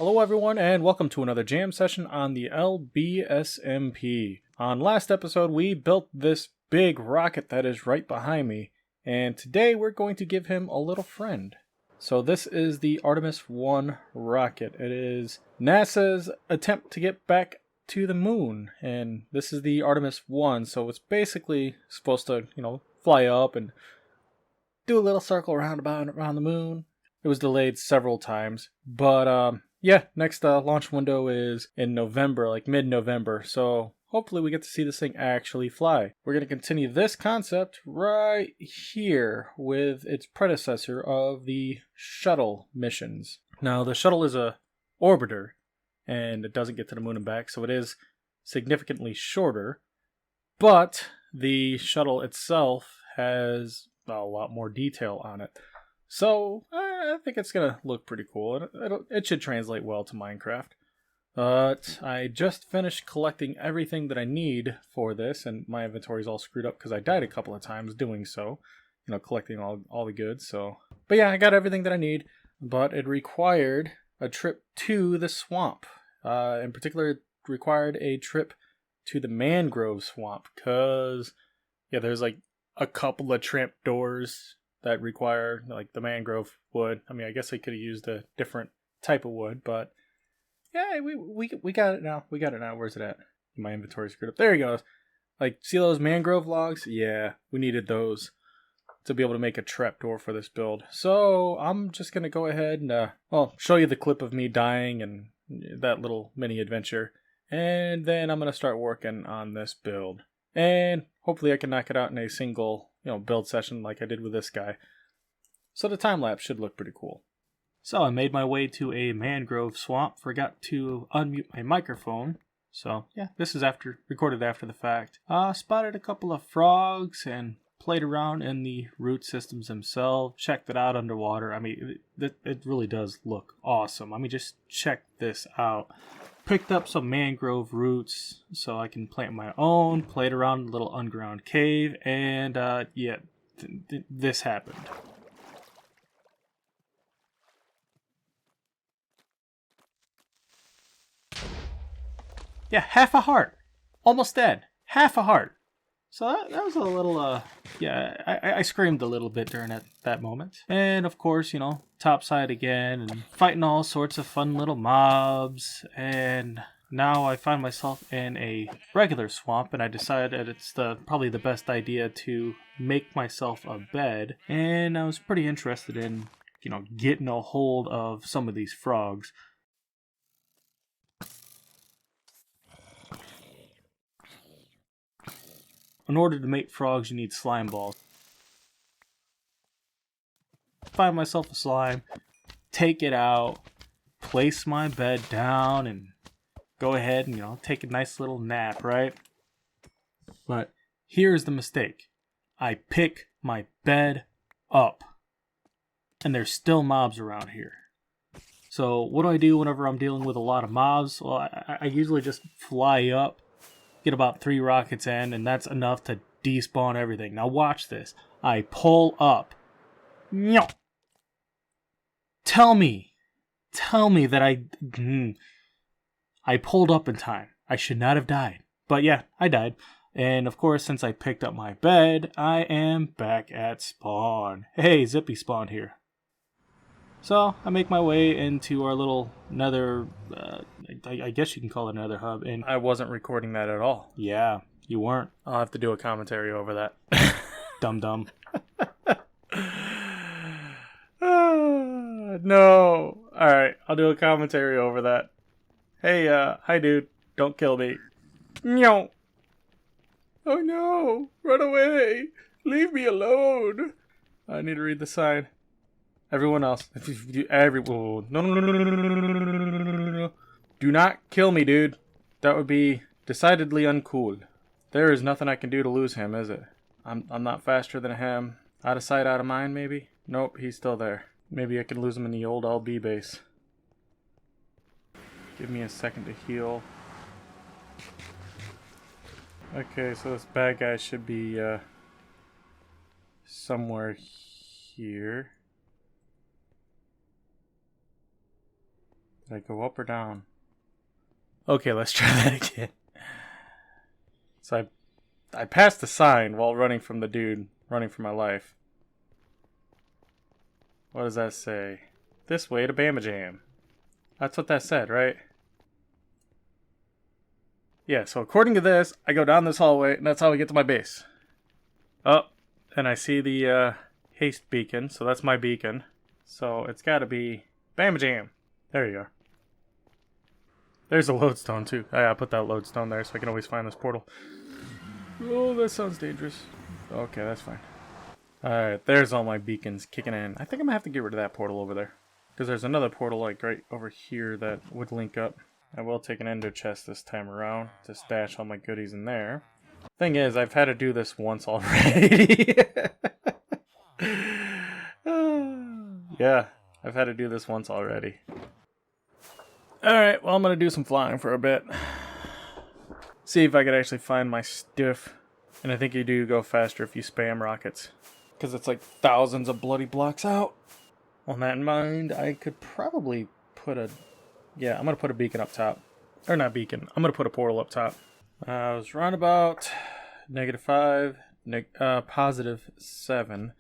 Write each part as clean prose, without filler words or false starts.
Hello everyone and welcome to another jam session on the LBSMP. On last episode we built this big rocket that is right behind me, and today we're going to give him a little friend. So this is the Artemis 1 rocket. It is NASA's attempt to get back to the moon, and this is the Artemis 1, so it's basically supposed to, fly up and do a little circle around the moon. It was delayed several times, but yeah, next launch window is in November, like mid-November, so hopefully we get to see this thing actually fly. We're going to continue this concept right here with its predecessor of the shuttle missions. Now, the shuttle is a orbiter, and it doesn't get to the moon and back, so it is significantly shorter, but the shuttle itself has a lot more detail on it. So, I think it's going to look pretty cool. It should translate well to Minecraft. But I just finished collecting everything that I need for this, and my inventory's all screwed up because I died a couple of times doing so. Collecting all the goods, so... But yeah, I got everything that I need, but it required a trip to the swamp. In particular, it required a trip to the mangrove swamp, because, yeah, there's like a couple of tramp doors that require like the mangrove wood. I mean, I guess I could have used a different type of wood, but yeah, we got it now. We got it now. Where's it at? My inventory screwed up. There he goes. Like, see those mangrove logs? Yeah, we needed those to be able to make a trapdoor for this build. So I'm just gonna go ahead and show you the clip of me dying and that little mini adventure, and then I'm gonna start working on this build, and hopefully I can knock it out in a single build session like I did with this guy. So the time lapse should look pretty cool. So I made my way to a mangrove swamp, forgot to unmute my microphone. So yeah, this is recorded after the fact. Spotted a couple of frogs and played around in the root systems themselves, checked it out underwater. I mean, it really does look awesome. I mean, just check this out. Picked up some mangrove roots so I can plant my own, played around in a little underground cave, and yeah, this happened. Yeah, half a heart. Almost dead. Half a heart. So that was a little, yeah, I screamed a little bit during that moment. And of course, topside again, and fighting all sorts of fun little mobs, and now I find myself in a regular swamp, and I decided it's probably the best idea to make myself a bed, and I was pretty interested in, getting a hold of some of these frogs. In order to make frogs, you need slime balls. Find myself a slime, take it out, place my bed down, and go ahead and, take a nice little nap, right? But here's the mistake. I pick my bed up, and there's still mobs around here. So what do I do whenever I'm dealing with a lot of mobs? Well, I usually just fly up, get about 3 rockets in, and that's enough to despawn everything. Now watch this. I pull up. Tell me that I pulled up in time. I should not have died. But yeah, I died. And of course, since I picked up my bed, I am back at spawn. Hey, Zippy spawned here. So I make my way into our little nether, I guess you can call it another hub. And I wasn't recording that at all. Yeah, you weren't. I'll have to do a commentary over that. Dum-dum. No. Alright, I'll do a commentary over that. Hey, hi dude, don't kill me. No. Oh no, run away. Leave me alone. I need to read the sign. Everyone else. No. Do not kill me, dude. That would be decidedly uncool. There is nothing I can do to lose him, is it? I'm not faster than him. Out of sight, out of mind, maybe? Nope, he's still there. Maybe I can lose him in the old LB base. Give me a second to heal. Okay, so this bad guy should be somewhere here. Did I go up or down? Okay, let's try that again. So I passed the sign while running from the dude, running for my life. What does that say? This way to Bama Jam. That's what that said, right? Yeah, so according to this, I go down this hallway, and that's how I get to my base. Oh, and I see the haste beacon, so that's my beacon. So it's gotta be Bama Jam. There you go. There's a lodestone too. I put that lodestone there so I can always find this portal. Oh, that sounds dangerous. Okay, that's fine. Alright, there's all my beacons kicking in. I think I'm gonna have to get rid of that portal over there. Because there's another portal like right over here that would link up. I will take an ender chest this time around to stash all my goodies in there. Thing is, I've had to do this once already. Yeah, I've had to do this once already. Alright, well I'm going to do some flying for a bit. See if I could actually find my stiff. And I think you do go faster if you spam rockets. Because it's like thousands of bloody blocks out. On that in mind, I could probably put a... Yeah, I'm going to put a beacon up top. Or not beacon, I'm going to put a portal up top. I was around about -5, +7.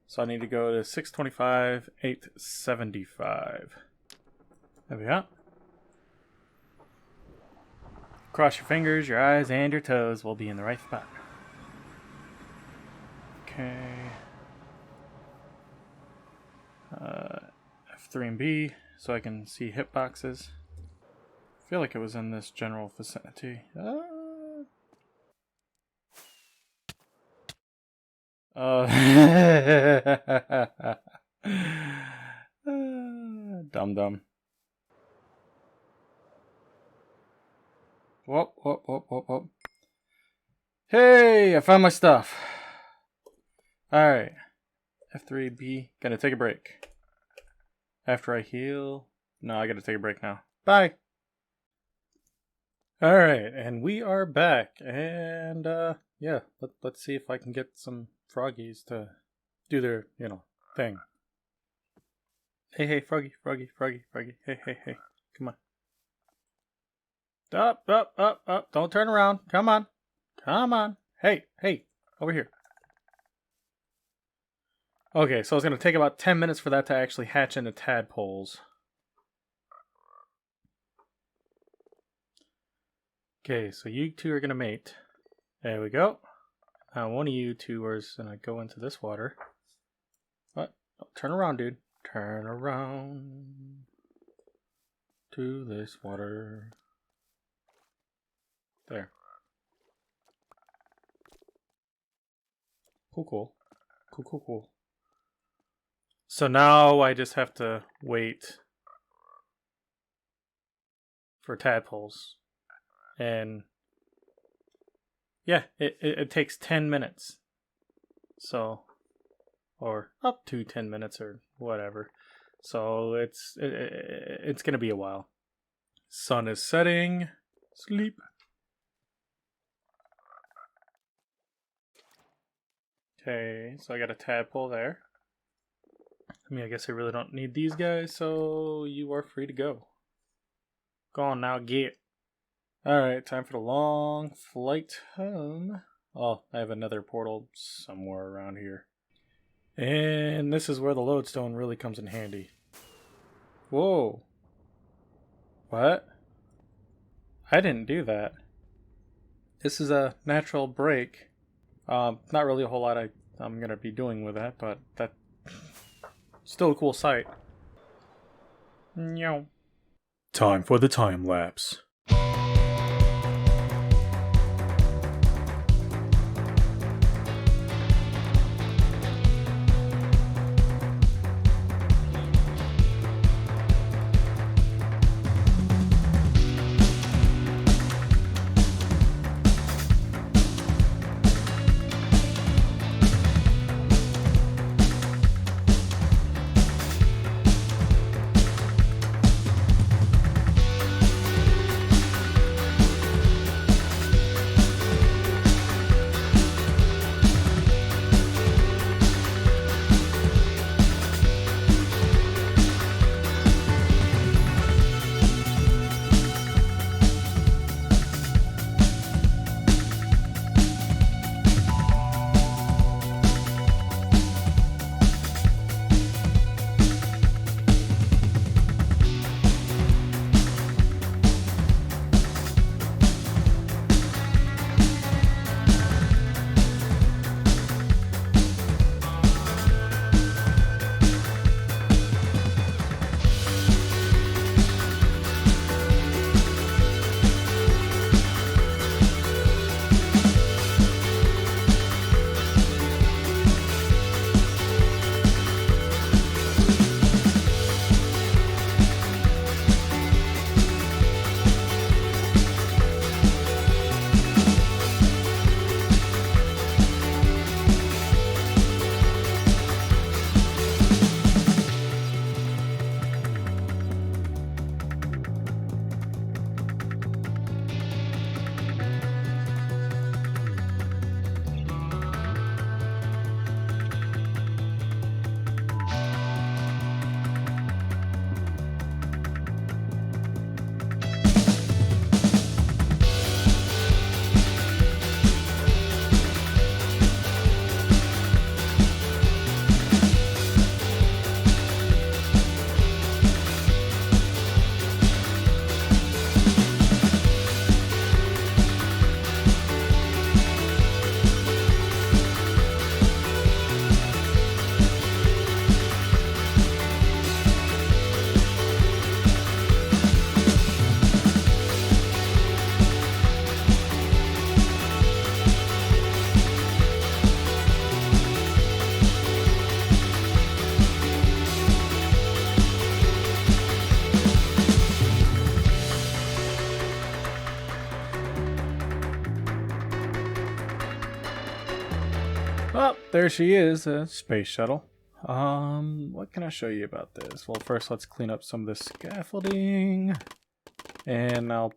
So I need to go to 625, 875. There we go. Cross your fingers, your eyes, and your toes will be in the right spot. Okay. F3 and B, so I can see hitboxes. I feel like it was in this general vicinity. Dumb. Whoop. Hey, I found my stuff. Alright. F3B. Gonna take a break. After I heal. No, I gotta take a break now. Bye. Alright, and we are back. And, yeah, let's see if I can get some froggies to do their, thing. Hey, froggy. Hey. Come on. Up. Don't turn around. Come on. Hey, over here. Okay, so it's going to take about 10 minutes for that to actually hatch into tadpoles. Okay, so you two are going to mate. There we go. Now one of you two is going to go into this water. What? Oh, turn around, dude. Turn around to this water. There. Cool. So now I just have to wait for tadpoles. And yeah, it takes 10 minutes. So, or up to 10 minutes or whatever. So it's going to be a while. Sun is setting. Sleep. Okay, so I got a tadpole there. I mean, I guess I really don't need these guys, so you are free to go. Go on now, get. Alright, time for the long flight home. Oh, I have another portal somewhere around here. And this is where the lodestone really comes in handy. Whoa. What? I didn't do that. This is a natural break. Not really a whole lot I'm going to be doing with that, but that's still a cool sight. Meow. Time for the time lapse. there she is, a space shuttle. What can I show you about this? Well, first let's clean up some of the scaffolding. And I'll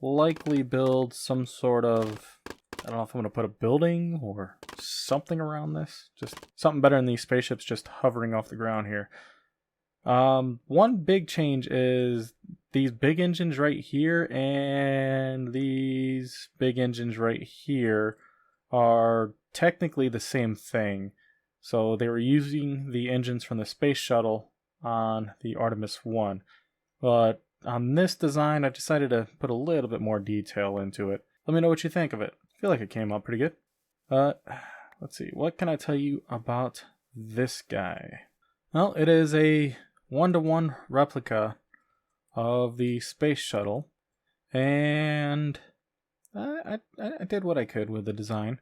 likely build some sort of, I don't know if I'm going to put a building or something around this. Just something better than these spaceships just hovering off the ground here. One big change is these big engines right here and these big engines right here are technically the same thing. So they were using the engines from the Space Shuttle on the Artemis 1. But on this design, I decided to put a little bit more detail into it. Let me know what you think of it. I feel like it came out pretty good. Let's see. What can I tell you about this guy? Well, it is a 1-to-1 replica of the Space Shuttle. And I did what I could with the design.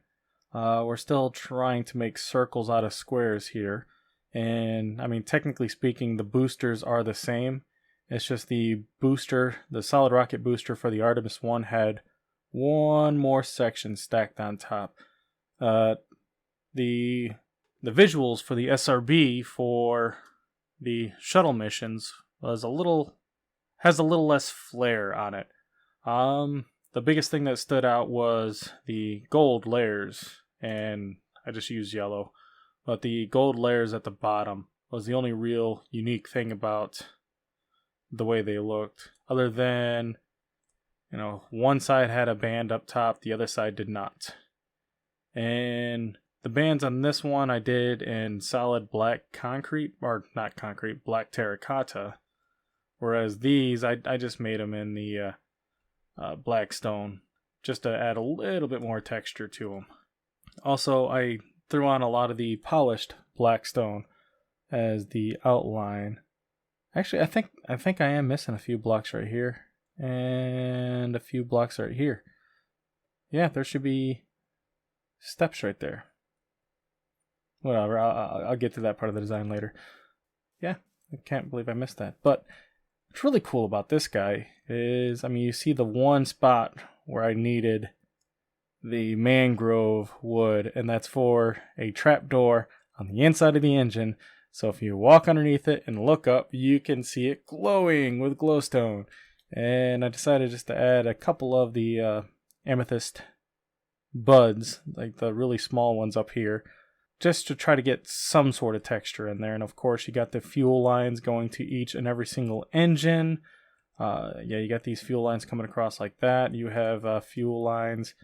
We're still trying to make circles out of squares here. And, I mean, technically speaking, the boosters are the same. It's just the booster, the solid rocket booster for the Artemis 1 had one more section stacked on top. The visuals for the SRB for the shuttle missions has a little less flair on it. The biggest thing that stood out was the gold layers, and I just used yellow. But the gold layers at the bottom was the only real unique thing about the way they looked. Other than, one side had a band up top, the other side did not. And the bands on this one I did in solid black concrete, or not concrete, black terracotta. Whereas these, I just made them in the black stone, just to add a little bit more texture to them. Also, I threw on a lot of the polished black stone as the outline. Actually, I think I am missing a few blocks right here and a few blocks right here. Yeah, there should be steps right there. Whatever, I'll get to that part of the design later. Yeah, I can't believe I missed that. But what's really cool about this guy is, I mean, you see the one spot where I needed the mangrove wood, and that's for a trapdoor on the inside of the engine. So if you walk underneath it and look up, you can see it glowing with glowstone. And I decided just to add a couple of the amethyst buds, like the really small ones up here, just to try to get some sort of texture in there. And of course, you got the fuel lines going to each and every single engine. You got these fuel lines coming across like that. You have fuel lines,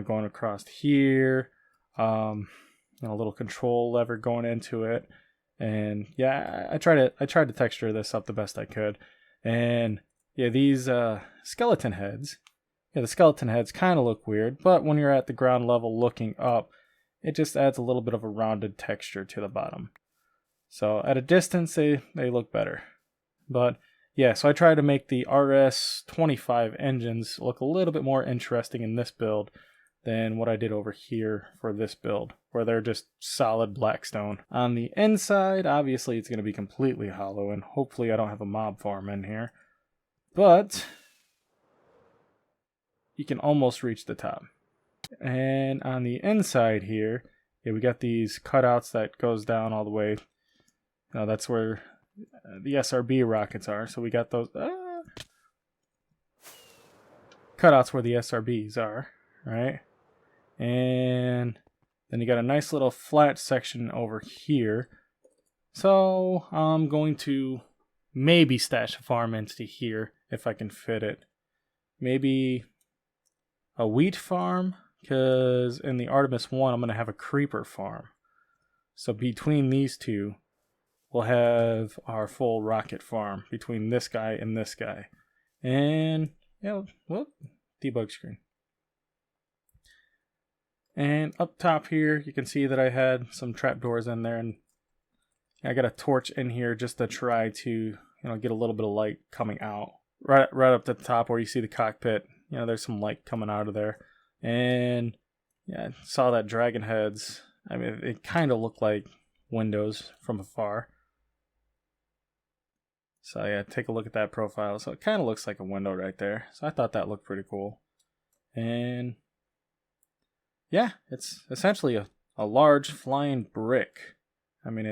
going across here. A little control lever going into it. And yeah, I tried to texture this up the best I could. And yeah, these skeleton heads, the skeleton heads kind of look weird, but when you're at the ground level looking up, it just adds a little bit of a rounded texture to the bottom. So at a distance, they look better. But yeah, so I tried to make the RS-25 engines look a little bit more interesting in this build than what I did over here for this build, where they're just solid black stone. On the inside, obviously it's going to be completely hollow, and hopefully I don't have a mob farm in here. But you can almost reach the top. And on the inside here, we got these cutouts that goes down all the way. That's where the SRB rockets are. So we got those cutouts where the SRBs are, right? And then you got a nice little flat section over here. So I'm going to maybe stash a farm into here if I can fit it. Maybe a wheat farm, because in the Artemis 1 I'm going to have a creeper farm. So between these two, we'll have our full rocket farm between this guy and this guy. And, debug screen. And up top here, you can see that I had some trapdoors in there, and I got a torch in here just to try to, get a little bit of light coming out. Right up at the top where you see the cockpit, there's some light coming out of there. And yeah, I saw that dragon heads. I mean, it kind of looked like windows from afar. So yeah, take a look at that profile. So it kind of looks like a window right there. So I thought that looked pretty cool. And yeah, it's essentially a a large flying brick. I mean,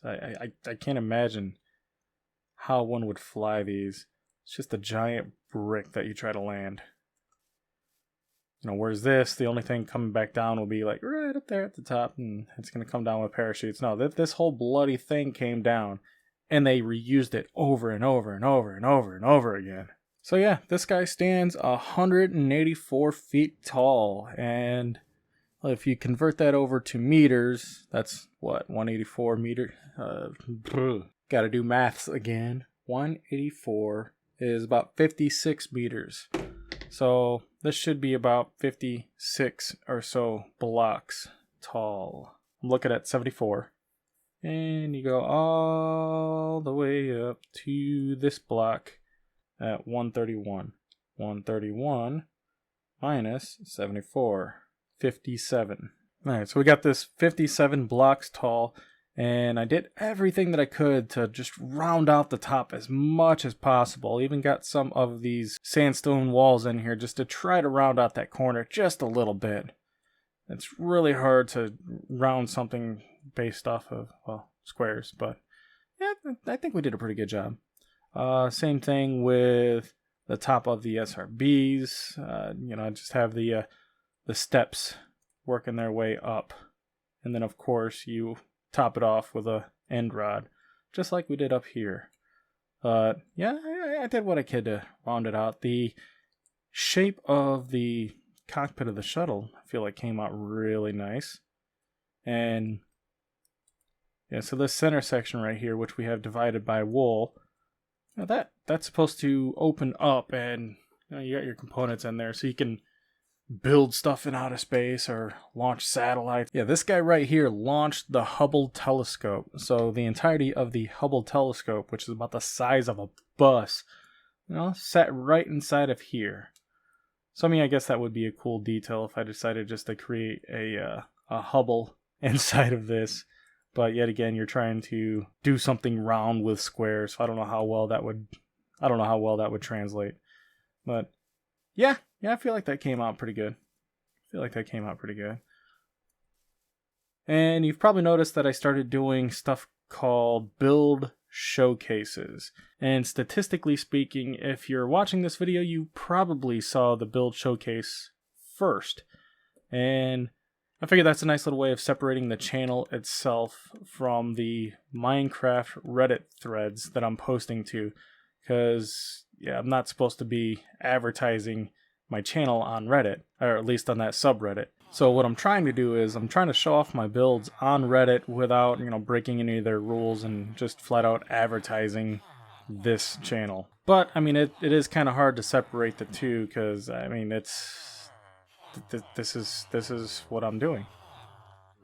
I can't imagine how one would fly these. It's just a giant brick that you try to land. You know, whereas this, the only thing coming back down will be like right up there at the top, and it's going to come down with parachutes. No, this whole bloody thing came down, and they reused it over and over and over and over and over again. So yeah, this guy stands 184 feet tall, and if you convert that over to meters, that's what, 184 meter? Gotta do maths again. 184 is about 56 meters. So this should be about 56 or so blocks tall. I'm looking at 74. And you go all the way up to this block at 131. 131 minus 74. 57. Alright, so we got this 57 blocks tall, and I did everything that I could to just round out the top as much as possible. Even got some of these sandstone walls in here just to try to round out that corner just a little bit. It's really hard to round something based off of, well, squares, but yeah, I think we did a pretty good job. Same thing with the top of the SRBs. I just have the steps working their way up, and then of course you top it off with a end rod, just like we did up here. Yeah, I did what I could to round it out. The shape of the cockpit of the shuttle, I feel like, came out really nice. And yeah, so this center section right here, which we have divided by wool, that's supposed to open up, and you got your components in there so you can build stuff in outer space or launch satellites. Yeah, this guy right here launched the Hubble telescope. So the entirety of the Hubble telescope, which is about the size of a bus, sat right inside of here. So I mean, I guess that would be a cool detail if I decided just to create a Hubble inside of this. But yet again, you're trying to do something round with squares. So I don't know how well that would translate. But yeah, I feel like that came out pretty good. And you've probably noticed that I started doing stuff called build showcases. And statistically speaking, if you're watching this video, you probably saw the build showcase first. And I figure that's a nice little way of separating the channel itself from the Minecraft Reddit threads that I'm posting to. Because, yeah, I'm not supposed to be advertising my channel on Reddit, or at least on that subreddit. So what I'm trying to do is I'm trying to show off my builds on Reddit without, breaking any of their rules and just flat out advertising this channel. But, I mean, it is kind of hard to separate the two because, I mean, this is what I'm doing.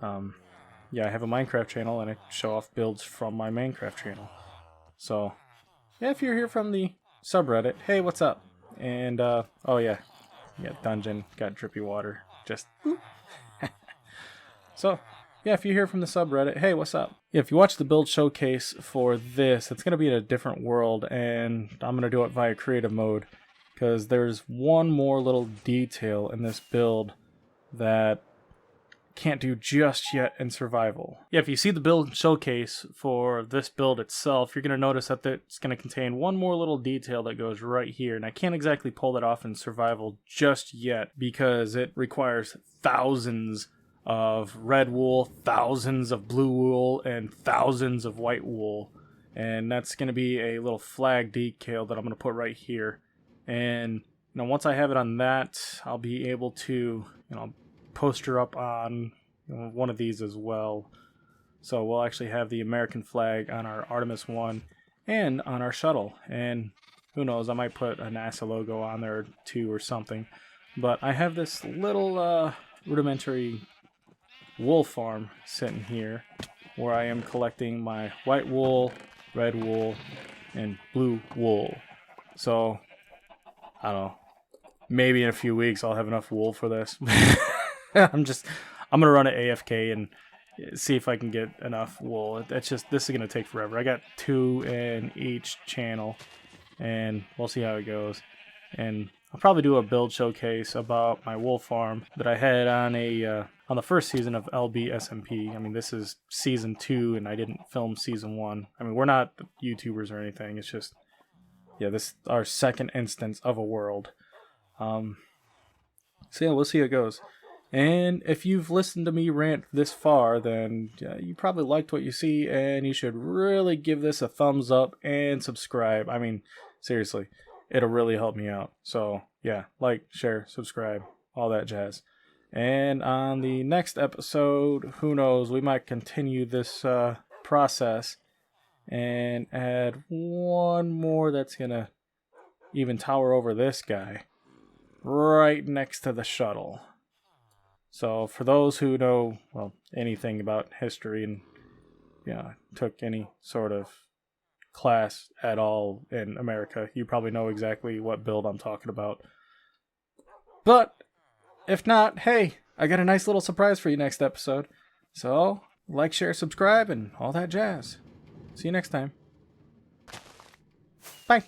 Yeah, I have a Minecraft channel and I show off builds from my Minecraft channel. So, yeah, if you're here from the subreddit, hey, what's up? And, oh yeah, dungeon, got drippy water, just, So, yeah, if you hear from the subreddit, hey, what's up? Yeah, if you watch the build showcase for this, it's going to be in a different world, and I'm going to do it via creative mode, because there's one more little detail in this build that can't do just yet in survival. Yeah, if you see the build showcase for this build itself, you're going to notice that it's going to contain one more little detail that goes right here, and I can't exactly pull that off in survival just yet because it requires thousands of red wool, thousands of blue wool, and thousands of white wool, and that's going to be a little flag decal that I'm going to put right here. And once I have it on that, I'll be able to poster up on one of these as well. So we'll actually have the American flag on our Artemis 1 and on our shuttle. And who knows, I might put a NASA logo on there too or something. But I have this little rudimentary wool farm sitting here where I am collecting my white wool, red wool, and blue wool. So, I don't know, maybe in a few weeks I'll have enough wool for this. I'm gonna run it AFK and see if I can get enough wool. This is gonna take forever. I got 2 in each channel, and we'll see how it goes. And I'll probably do a build showcase about my wolf farm that I had on on the first season of LBSMP. I mean, this is season 2, and I didn't film season 1. I mean, we're not YouTubers or anything. It's just, yeah, this is our second instance of a world. So yeah, we'll see how it goes. And if you've listened to me rant this far, then you probably liked what you see, and you should really give this a thumbs up and subscribe. I mean, seriously, it'll really help me out. So yeah, like, share, subscribe, all that jazz. And on the next episode, who knows, we might continue this process and add one more that's gonna even tower over this guy right next to the shuttle. So for those who know, well, anything about history and took any sort of class at all in America, you probably know exactly what build I'm talking about. But if not, hey, I got a nice little surprise for you next episode. So like, share, subscribe, and all that jazz. See you next time. Bye.